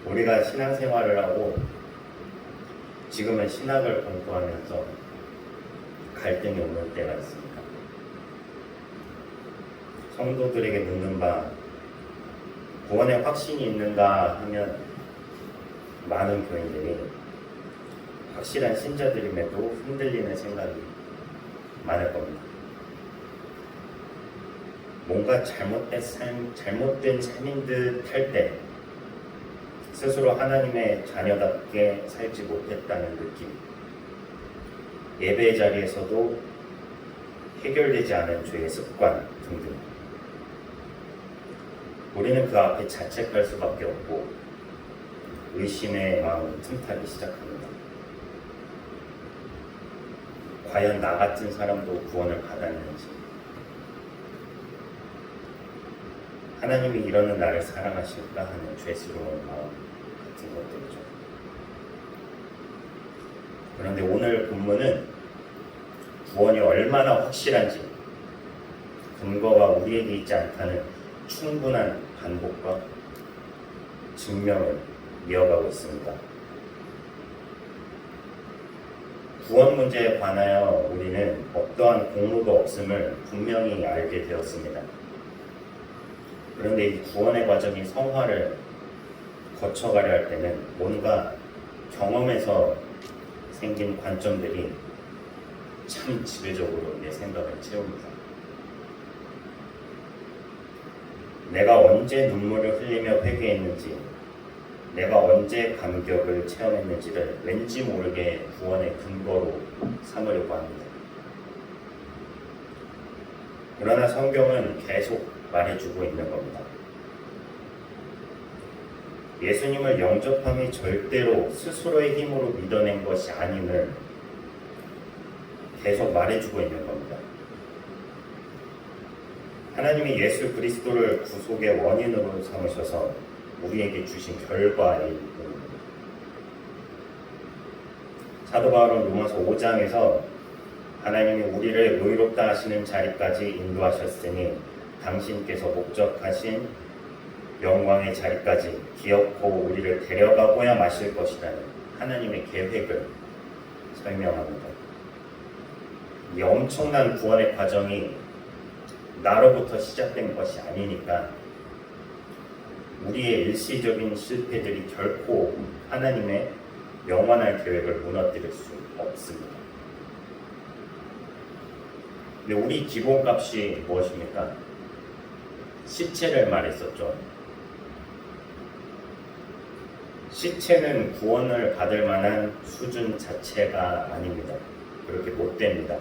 우리가 신앙생활을 하고 지금은 신학을 공부하면서 갈등이 오는 때가 있습니다. 성도들에게 묻는 바, 구원에 확신이 있는가 하면 많은 교인들이 확실한 신자들임에도 흔들리는 생각이 많을 겁니다. 뭔가 잘못된 삶인 듯 할 때 스스로 하나님의 자녀답게 살지 못했다는 느낌, 예배 자리에서도 해결되지 않은 죄의 습관 등등, 우리는 그 앞에 자책할 수밖에 없고 의심의 마음을 틈타기 시작합니다. 과연 나 같은 사람도 구원을 받았는지, 하나님이 이러는 나를 사랑하실까 하는 죄스러운 마음 같은 것들이죠. 그런데 오늘 본문은 구원이 얼마나 확실한지 근거가 우리에게 있지 않다는 충분한 반복과 증명을 이어가고 있습니다. 구원 문제에 관하여 우리는 어떠한 공로도 없음을 분명히 알게 되었습니다. 그런데 이 구원의 과정이 성화를 거쳐가려 할 때는 뭔가 경험에서 생긴 관점들이 참 지배적으로 내 생각을 채웁니다. 내가 언제 눈물을 흘리며 회개했는지, 내가 언제 감격을 체험했는지를 왠지 모르게 구원의 근거로 삼으려고 합니다. 그러나 성경은 계속 말해주고 있는 겁니다. 예수님을 영접함이 절대로 스스로의 힘으로 믿어낸 것이 아님을 계속 말해주고 있는 겁니다. 하나님이 예수 그리스도를 구속의 원인으로 삼으셔서 우리에게 주신 결과일 뿐입니다. 사도 바울은 로마서 5장에서 하나님이 우리를 의롭다 하시는 자리까지 인도하셨으니 당신께서 목적하신 영광의 자리까지 기어코 우리를 데려가고야 마실 것이라는 하나님의 계획을 설명합니다. 이 엄청난 구원의 과정이 나로부터 시작된 것이 아니니까 우리의 일시적인 실패들이 결코 하나님의 영원한 계획을 무너뜨릴 수 없습니다. 근데 우리 기본값이 무엇입니까? 시체를 말했었죠. 시체는 구원을 받을 만한 수준 자체가 아닙니다. 그렇게 못 됩니다.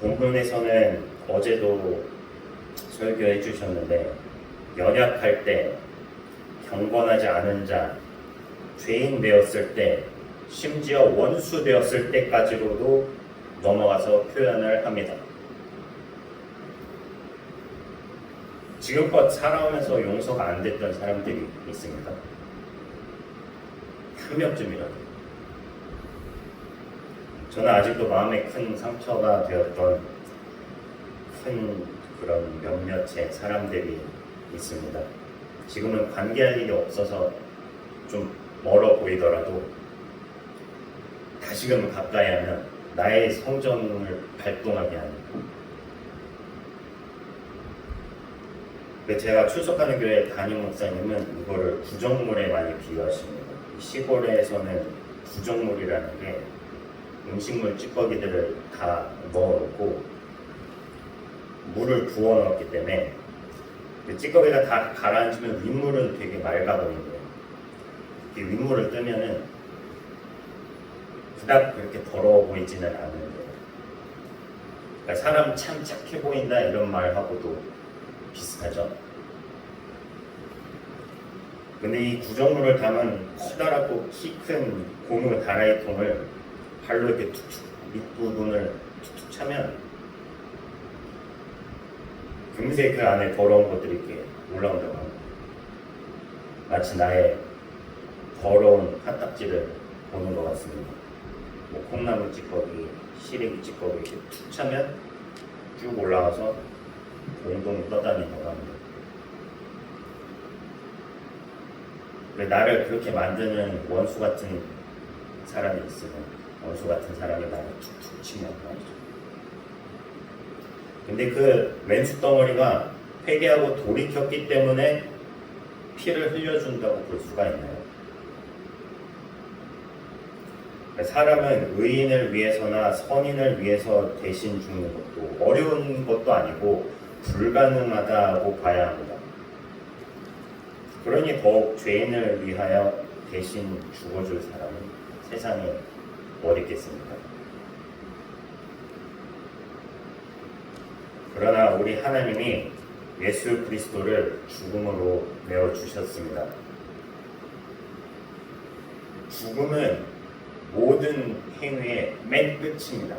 본문에서는 어제도 설교해 주셨는데, 연약할 때, 경건하지 않은 자, 죄인 되었을 때, 심지어 원수 되었을 때까지로도 넘어가서 표현을 합니다. 지금껏 살아오면서 용서가 안 됐던 사람들이 있습니까? 한 명쯤이라도. 저는 아직도 마음에 큰 상처가 되었던 큰 그런 몇몇의 사람들이 있습니다. 지금은 관계할 일이 없어서 좀 멀어 보이더라도 다시금 가까이 하면 나의 성정을 발동하게 하는, 제가 출석하는 교회 담임 목사님은 이거를 구정물에 많이 비유하십니다. 시골에서는 구정물이라는 게 음식물 찌꺼기들을 다 넣어놓고 물을 부어 넣었기 때문에 그 찌꺼기가 다 가라앉으면 윗물은 되게 맑아 보이고요. 이 윗물을 뜨면은 그닥 그렇게 더러워 보이지는 않는데, 그러니까 사람 참 착해 보인다 이런 말하고도 비슷하죠. 근데 이 구정물을 담은 커다랗고 키 큰 고무 다라이 통을 발로 이렇게 툭툭 밑부분을 툭툭 차면 금세 그 안에 더러운 것들이 이렇게 올라온다고 합니다. 마치 나의 더러운 핫딱지를 보는 것 같습니다. 뭐 콩나물 찌꺼기, 시래기 찌꺼기 이렇게 툭 차면 쭉 올라와서 동동 떠다닌다고 합니다. 왜 나를 그렇게 만드는 원수 같은 사람이 있으면, 원수 같은 사람이 나를 툭툭 치면 말이죠. 근데 그 왼수 덩어리가 회개하고 돌이켰기 때문에 피를 흘려준다고 볼 수가 있나요? 사람은 의인을 위해서나 선인을 위해서 대신 죽는 것도 어려운 것도 아니고 불가능하다고 봐야 합니다. 그러니 더욱 죄인을 위하여 대신 죽어줄 사람은 세상에 어디 있겠습니까? 그러나 우리 하나님이 예수 그리스도를 죽음으로 내어주셨습니다. 죽음은 모든 행위의 맨 끝입니다.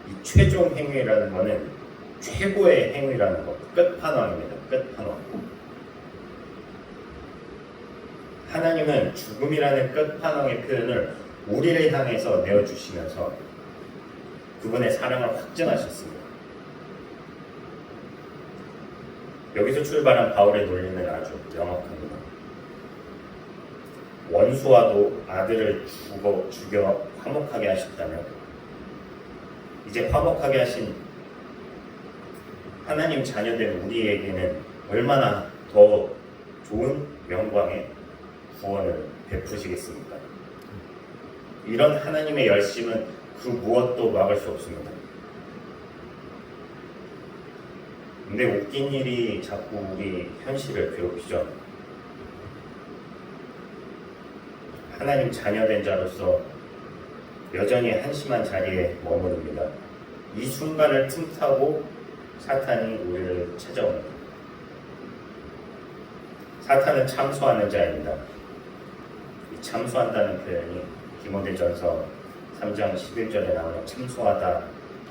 이 최종 행위라는 것은 최고의 행위라는 것, 끝판왕입니다. 끝판왕. 하나님은 죽음이라는 끝판왕의 표현을 우리를 향해서 내어주시면서 그분의 사랑을 확증하셨습니다. 여기서 출발한 바울의 논리는 아주 명확합니다. 원수와도 아들을 죽여 화목하게 하셨다면 이제 화목하게 하신 하나님 자녀된 우리에게는 얼마나 더 좋은 영광의 구원을 베푸시겠습니까? 이런 하나님의 열심은 그 무엇도 막을 수 없습니다. 근데 웃긴 일이 자꾸 우리 현실을 괴롭히죠. 하나님 자녀된 자로서 여전히 한심한 자리에 머무릅니다. 이 순간을 틈타고 사탄이 우리를 찾아옵니다. 사탄은 참소하는 자입니다. 이 참소한다는 표현이 디모데전서 3장 11절에 나오는 참소하다,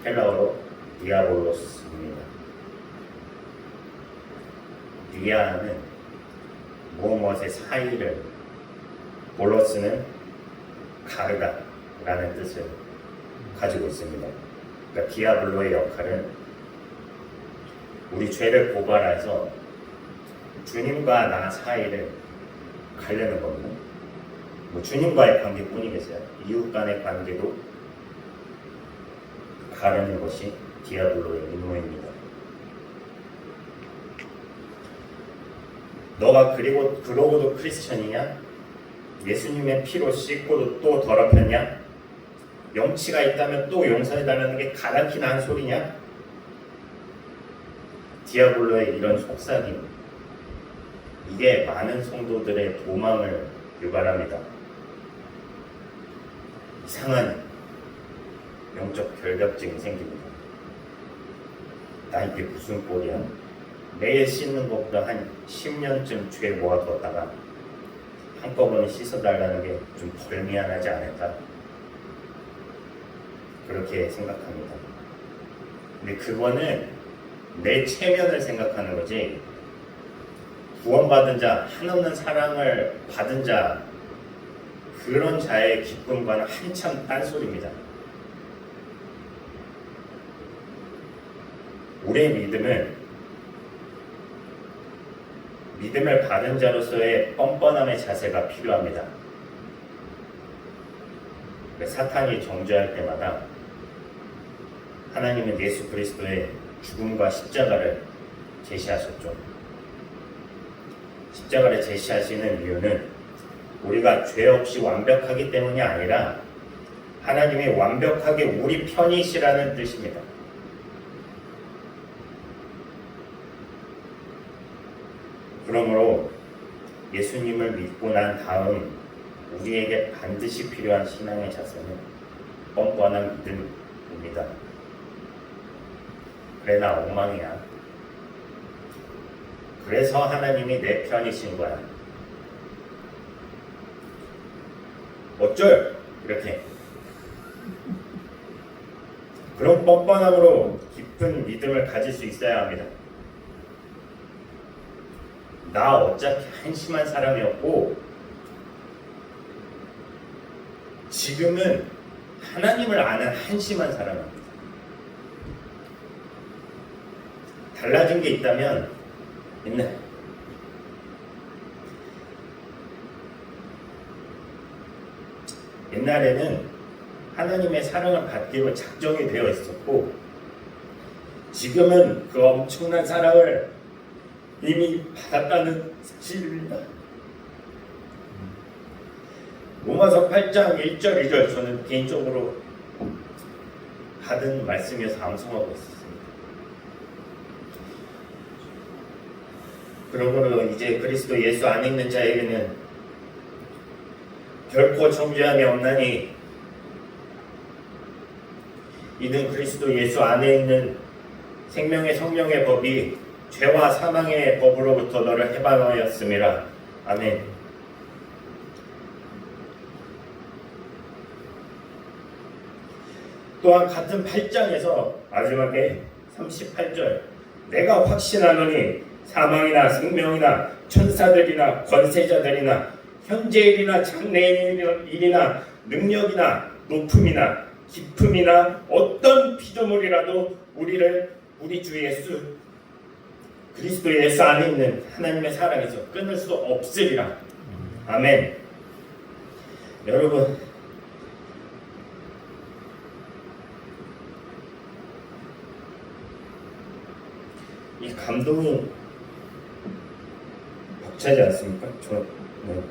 헬라어로 디아볼로스입니다. 디아는 무엇의 사이를, 볼로스는 가르다라는 뜻을 가지고 있습니다. 그러니까 디아블로의 역할은 우리 죄를 고발해서 주님과 나 사이를 가려는 겁니다. 주님과의 관계뿐이겠어요. 이웃 간의 관계도 가르는 것이 디아블로의 임무입니다. 너가 그러고도 크리스천이냐? 예수님의 피로 씻고도 또 더럽혔냐? 영치가 있다면 또 용서해달라는 게 가당키 난 소리냐? 디아블로의 이런 속삭임, 이게 많은 성도들의 도망을 유발합니다. 이상한 영적 결벽증이 생깁니다. 나 이게 무슨 꼴이야? 매일 씻는 것보다 한 10년쯤 죄 모아두었다가 한꺼번에 씻어달라는 게 좀 덜 미안하지 않을까? 그렇게 생각합니다. 근데 그거는 내 체면을 생각하는 거지, 구원받은 자, 한없는 사랑을 받은 자, 그런 자의 기쁨과는 한참 딴소리입니다. 우리의 믿음을 받은 자로서의 뻔뻔함의 자세가 필요합니다. 사탄이 정죄할 때마다 하나님은 예수 그리스도의 죽음과 십자가를 제시하셨죠. 십자가를 제시하시는 이유는 우리가 죄 없이 완벽하기 때문이 아니라 하나님이 완벽하게 우리 편이시라는 뜻입니다. 그러므로 예수님을 믿고 난 다음 우리에게 반드시 필요한 신앙의 자세는 뻔뻔한 믿음입니다. 그래, 나 엉망이야. 그래서 하나님이 내 편이신 거야. 어쩔? 이렇게. 그런 뻔뻔함으로 깊은 믿음을 가질 수 있어야 합니다. 나 어차피 한심한 사람이었고 지금은 하나님을 아는 한심한 사람입니다. 달라진 게 있다면 옛날에는 하나님의 사랑을 받기로 작정이 되어 있었고, 지금은 그 엄청난 사랑을 이미 받았다는 사실입니다. 로마서 8장 1절 2절 저는 개인적으로 받은 말씀에서 암송하고 있었습니다. 그러므로 이제 그리스도 예수 안에 있는 자에게는 결코 정죄함이 없나니 이는 그리스도 예수 안에 있는 생명의 성령의 법이 죄와 사망의 법으로부터 너를 해방하였음이라. 아멘. 또한 같은 8장에서 마지막에 38절 내가 확신하노니 사망이나 생명이나 천사들이나 권세자들이나 현재일이나 장래일이나 능력이나 높음이나 깊음이나 어떤 피조물이라도 우리 주 예수 그리스도 예수 안에 있는 하나님의 사랑에서 끊을 수 없으리라. 아멘. 여러분, 이 감동이 벅차지 않습니까? 네.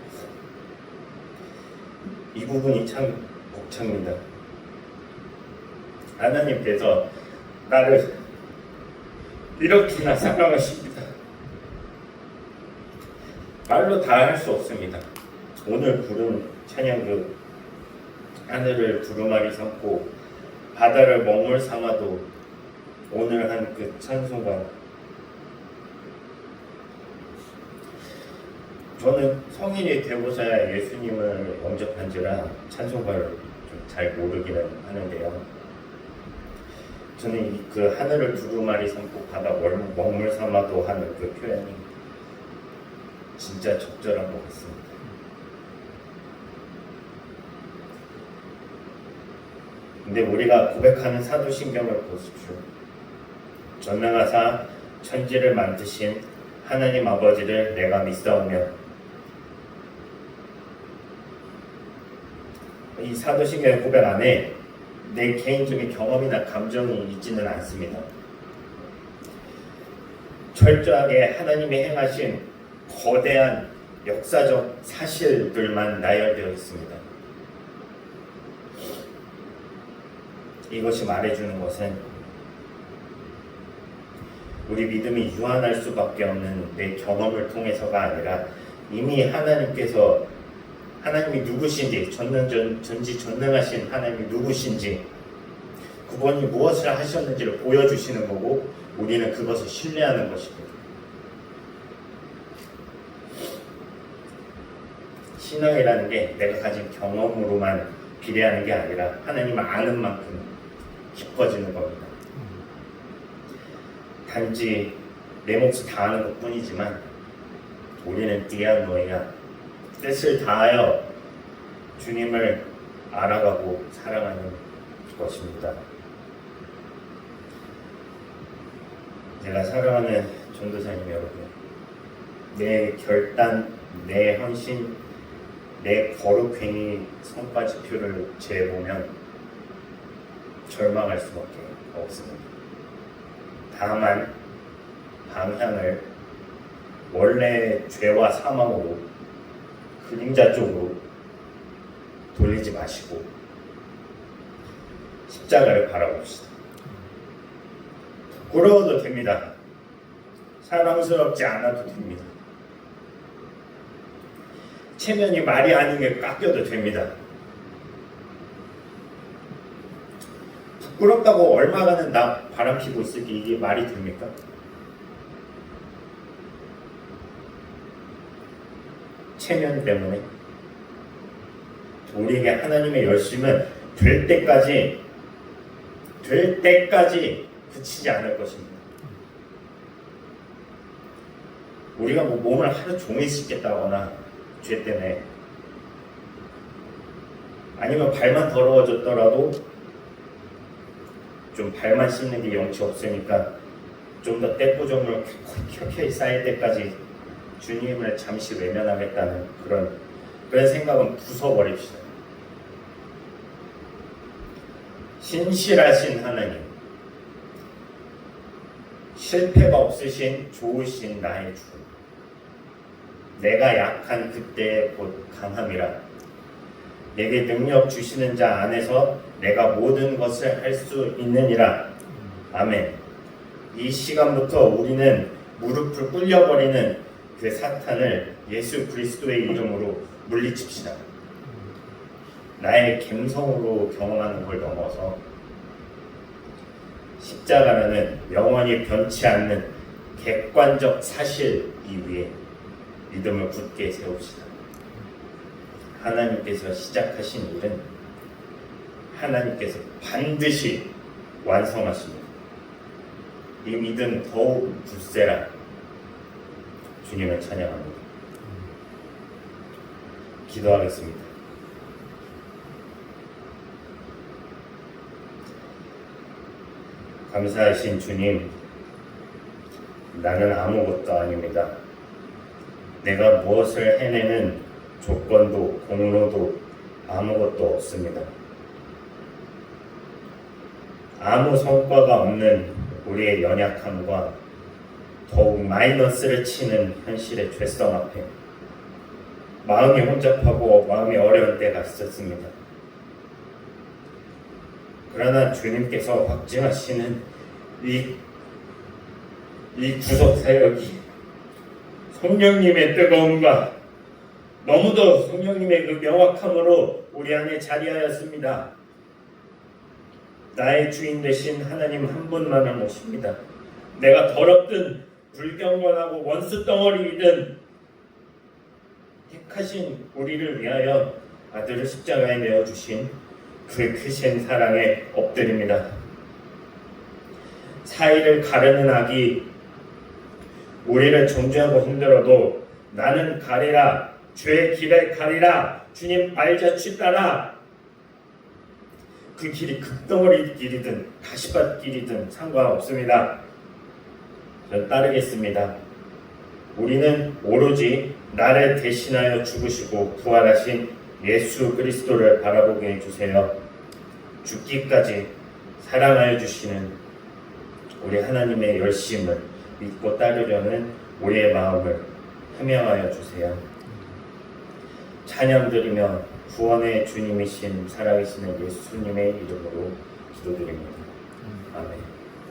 이 부분이 참 벅찹니다. 하나님께서 나를 이렇게나 사랑하십니다. 말로 다 할 수 없습니다. 오늘 부른 찬양그 하늘을 두루마리 삼고 바다를 먹물 삼아도 오늘 한 그 찬송가, 저는 성인이 되고서야 예수님을 영접한지라 찬송가를 좀 잘 모르기는 하는데요. 저는 그 하늘을 두루마리 삼고 바다 먹물 삼아도 하는 그 표현이 진짜 적절한 것 같습니다. 근데 우리가 고백하는 사도신경을 보십시오. 전능하사 천지를 만드신 하나님 아버지를 내가 믿사오며, 이 사도신경의 고백 안에 내 개인적인 경험이나 감정이 있지는 않습니다. 철저하게 하나님이 행하신 거대한 역사적 사실들만 나열되어 있습니다. 이것이 말해주는 것은 우리 믿음이 유한할 수밖에 없는 내 경험을 통해서가 아니라 이미 하나님이 누구신지, 전지전능하신 하나님이 누구신지, 그분이 무엇을 하셨는지를 보여주시는 거고, 우리는 그것을 신뢰하는 것입니다. 신앙이라는 게 내가 가진 경험으로만 비례하는 게 아니라 하나님을 아는 만큼 깊어지는 겁니다. 단지 내 몫을 다하는 것 뿐이지만 우리는 디아노이야, 뜻을 다하여 주님을 알아가고 사랑하는 것입니다. 제가 사랑하는 전도사님 여러분, 내 결단, 내 헌신, 내 거룩행위 성과지표를 재보면 절망할 수밖에 없습니다. 다만 방향을 원래 죄와 사망으로, 그림자 쪽으로 돌리지 마시고 십자가를 바라봅시다. 부끄러워도 됩니다. 사랑스럽지 않아도 됩니다. 체면이 말이 아닌 게 깎여도 됩니다. 부끄럽다고 얼마간은 나 바람피고 있을게 이게 말이 됩니까? 체면 때문에 우리에게 하나님의 열심은 될 때까지 그치지 않을 것입니다. 우리가 몸을 하루 종일 씻겠다거나 죄 때문에, 아니면 발만 더러워졌더라도 좀 발만 씻는 게 영치 없으니까 좀 더 떼꾸정물 켜켜이 쌓일 때까지 주님을 잠시 외면하겠다는 그런 생각은 부숴버립시다. 신실하신 하나님, 실패가 없으신 좋으신 나의 주, 내가 약한 그때의 곧 강함이라. 내게 능력 주시는 자 안에서 내가 모든 것을 할 수 있느니라. 아멘. 이 시간부터 우리는 무릎을 꿇려버리는 그 사탄을 예수 그리스도의 이름으로 물리칩시다. 나의 감성으로 경험하는 걸 넘어서 십자가라는 영원히 변치 않는 객관적 사실 위에 믿음을 굳게 세웁시다. 하나님께서 시작하신 일은 하나님께서 반드시 완성하십니다. 이 믿음 더욱 굳세라. 주님을 찬양합니다. 기도하겠습니다. 감사하신 주님, 나는 아무것도 아닙니다. 내가 무엇을 해내는 조건도 공로도 아무것도 없습니다. 아무 성과가 없는 우리의 연약함과 더욱 마이너스를 치는 현실의 죄성 앞에 마음이 혼잡하고 마음이 어려울 때가 있었습니다. 그러나 주님께서 확증하시는 이 구속 사역이 성령님의 뜨거움과 너무도 성령님의 그 명확함으로 우리 안에 자리하였습니다. 나의 주인 되신 하나님 한 분만을 모십니다. 내가 더럽든 불경건하고 원수 덩어리이든 택하신 우리를 위하여 아들을 십자가에 내어주신 그 크신 사랑에 엎드립니다. 사이를 가르는 악이 우리를 정죄하고 힘들어도 나는 가리라, 주의 길에 가리라, 주님 발자취 따라. 그 길이 금덩어리 길이든 가시밭 길이든 상관없습니다. 전 따르겠습니다. 우리는 오로지 나를 대신하여 죽으시고 부활하신 예수 그리스도를 바라보게 해주세요. 죽기까지 사랑하여 주시는 우리 하나님의 열심을 믿고 따르려는 우리의 마음을 함양하여 주세요. 찬양드리며 구원의 주님이신 살아계시는 예수님의 이름으로 기도드립니다. 아멘.